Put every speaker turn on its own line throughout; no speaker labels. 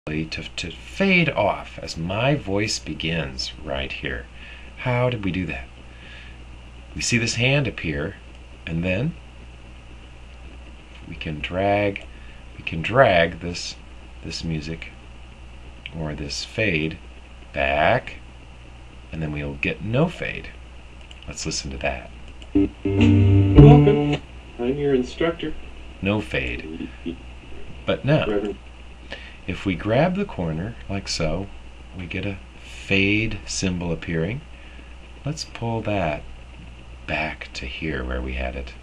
to fade off as my voice begins right here. How did we do that? We see this hand appear, and then we can drag this music or this fade back, and then we'll get no fade. Let's listen to that.
Welcome. I'm your instructor.
No fade. But now,
Reverend.
if we grab the corner like so, we get a fade symbol appearing. Let's pull that back to here where we had it.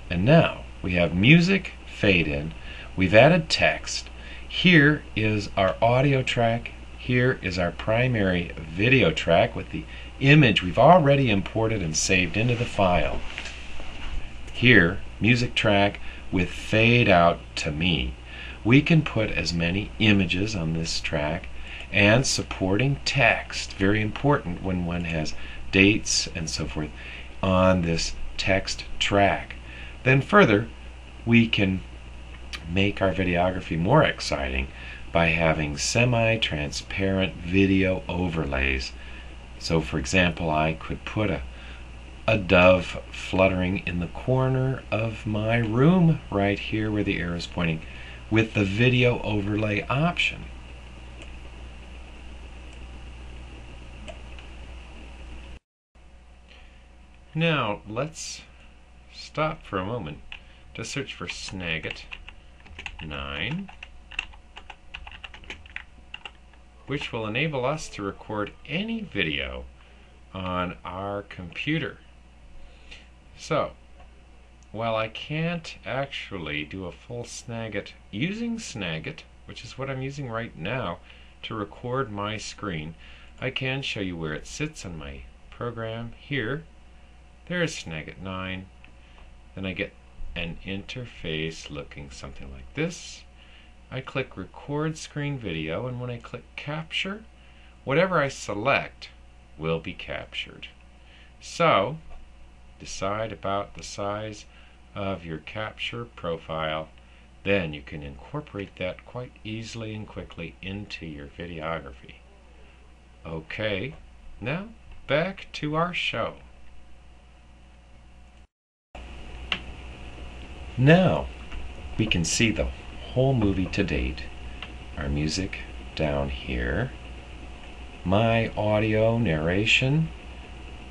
And now we have music fade in. We've added text. Here is our audio track. Here is our primary video track with the image we've already imported and saved into the file. Here, music track with fade out to me. We can put as many images on this track and supporting text, very important when one has dates and so forth, on this text track. Then further, we can make our videography more exciting by having semi-transparent video overlays. So for example, I could put a dove fluttering in the corner of my room right here where the arrow is pointing with the video overlay option. Now let's stop for a moment to search for Snagit 9, which will enable us to record any video on our computer. So, while I can't actually do a full Snagit using Snagit, which is what I'm using right now to record my screen, I can show you where it sits on my program. Here, there's Snagit 9. Then I get an interface looking something like this. I click record screen video, and when I click capture, whatever I select will be captured. So, decide about the size of your capture profile, then you can incorporate that quite easily and quickly into your videography. Okay, now back to our show. Now we can see the whole movie to date, our music down here, my audio narration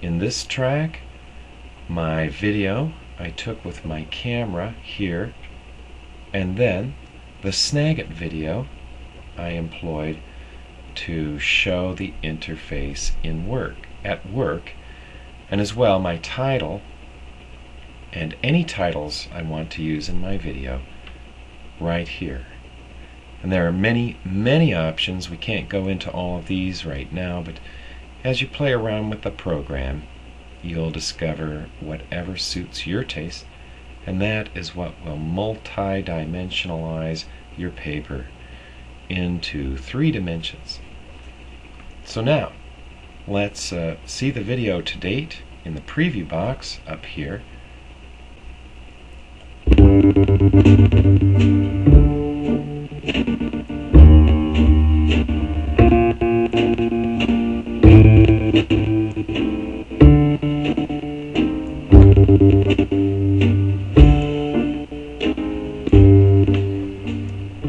in this track, my video I took with my camera here, and then the Snagit video I employed to show the interface at work, and as well my title and any titles I want to use in my video right here. And there are many options. We can't go into all of these right now, but as you play around with the program, you'll discover whatever suits your taste, and that is what will multi-dimensionalize your paper into 3 dimensions. So now, let's see the video to date in the preview box up here.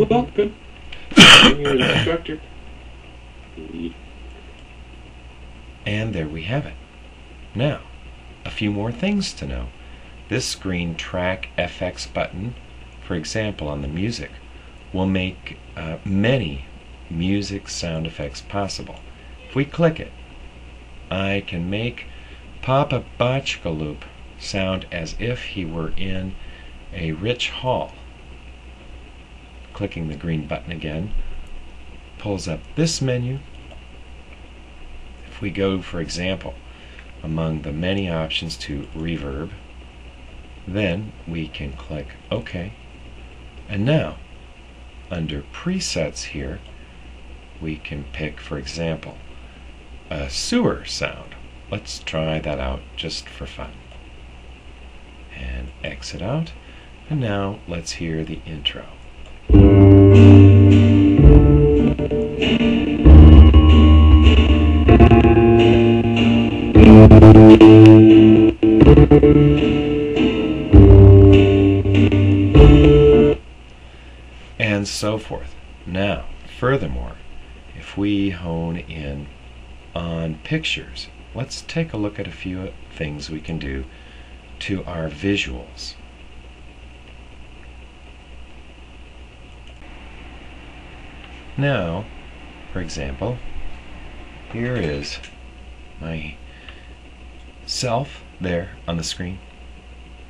Welcome. I'm your instructor.
And there we have it. Now, a few more things to know. This screen track FX button, for example on the music, will make many music sound effects possible. If we click it, I can make Papa Botchkaloop sound as if he were in a rich hall. Clicking the green button again pulls up this menu. If we go, for example, among the many options to reverb, then we can click OK. And now, under presets here, we can pick, for example, a sewer sound. Let's try that out just for fun. And exit out. And now let's hear the intro. Furthermore, if we hone in on pictures, let's take a look at a few things we can do to our visuals. Now, for example, here is my self there on the screen.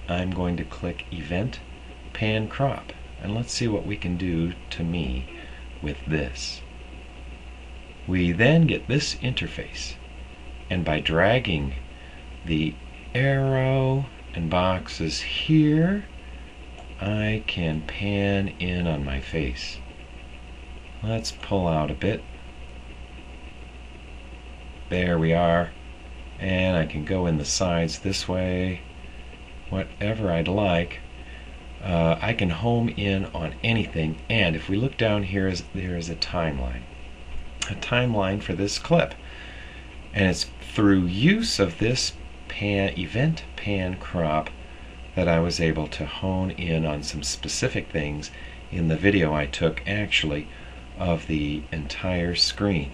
I'm going to click Event, Pan Crop, and let's see what we can do to me with this. We then get this interface, and by dragging the arrow and boxes here, I can pan in on my face. Let's pull out a bit. There we are. And I can go in the sides this way, whatever I'd like. I can home in on anything, and if we look down here, there is a timeline for this clip, and it's through use of this event pan crop that I was able to hone in on some specific things in the video I took actually of the entire screen.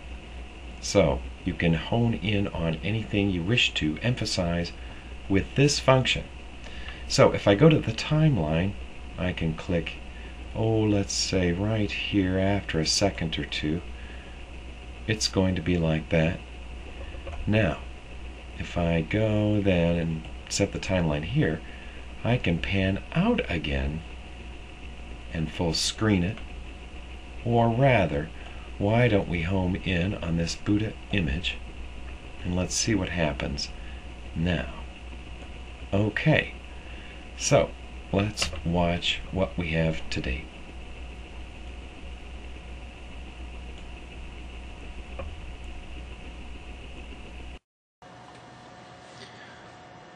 So you can hone in on anything you wish to emphasize with this function. So if I go to the timeline, I can click, let's say right here after a second or two. It's going to be like that. Now, if I go then and set the timeline here, I can pan out again and full screen it. Or rather, why don't we home in on this Buddha image, and let's see what happens now. Okay, so let's watch what we have to date.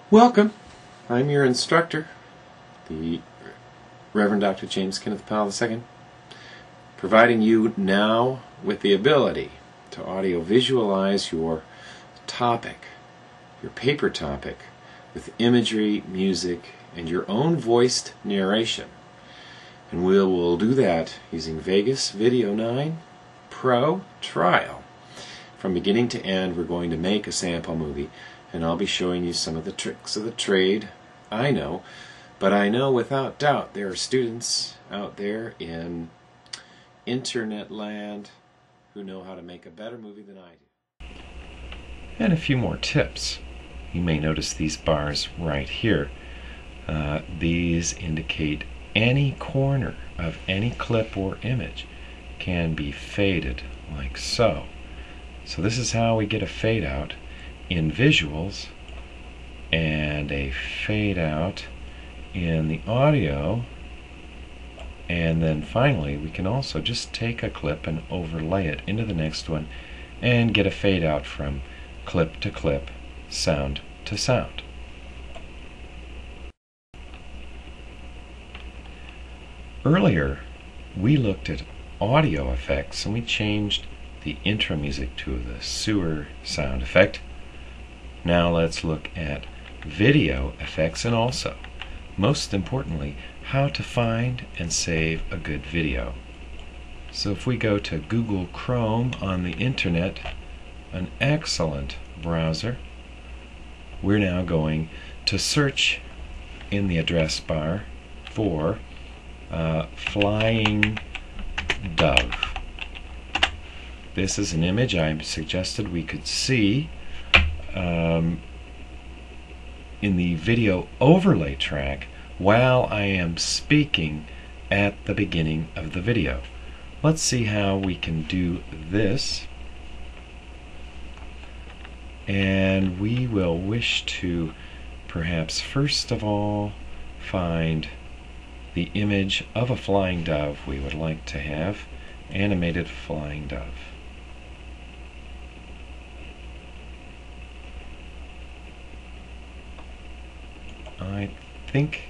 Welcome. I'm your instructor, the Reverend Dr. James Kenneth Powell II, providing you now with the ability to audio visualize your topic, your paper topic, with imagery, music, and your own voiced narration. And we will do that using Vegas Video 9 Pro Trial. From beginning to end, we're going to make a sample movie, and I'll be showing you some of the tricks of the trade. I know, but I know without doubt there are students out there in internet land who know how to make a better movie than I do.
And a few more tips. You may notice these bars right here. These indicate any corner of any clip or image can be faded like so. So this is how we get a fade out in visuals and a fade out in the audio. And then finally we can also just take a clip and overlay it into the next one and get a fade out from clip to clip, sound to sound. Earlier we looked at audio effects and we changed the intro music to the sewer sound effect. Now let's look at video effects and also, most importantly, how to find and save a good video. So if we go to Google Chrome on the internet, an excellent browser, we're now going to search in the address bar for flying dove. This is an image I suggested we could see in the video overlay track while I am speaking at the beginning of the video. Let's see how we can do this. And we will wish to perhaps first of all find the image of a flying dove we would like to have, animated flying dove. I think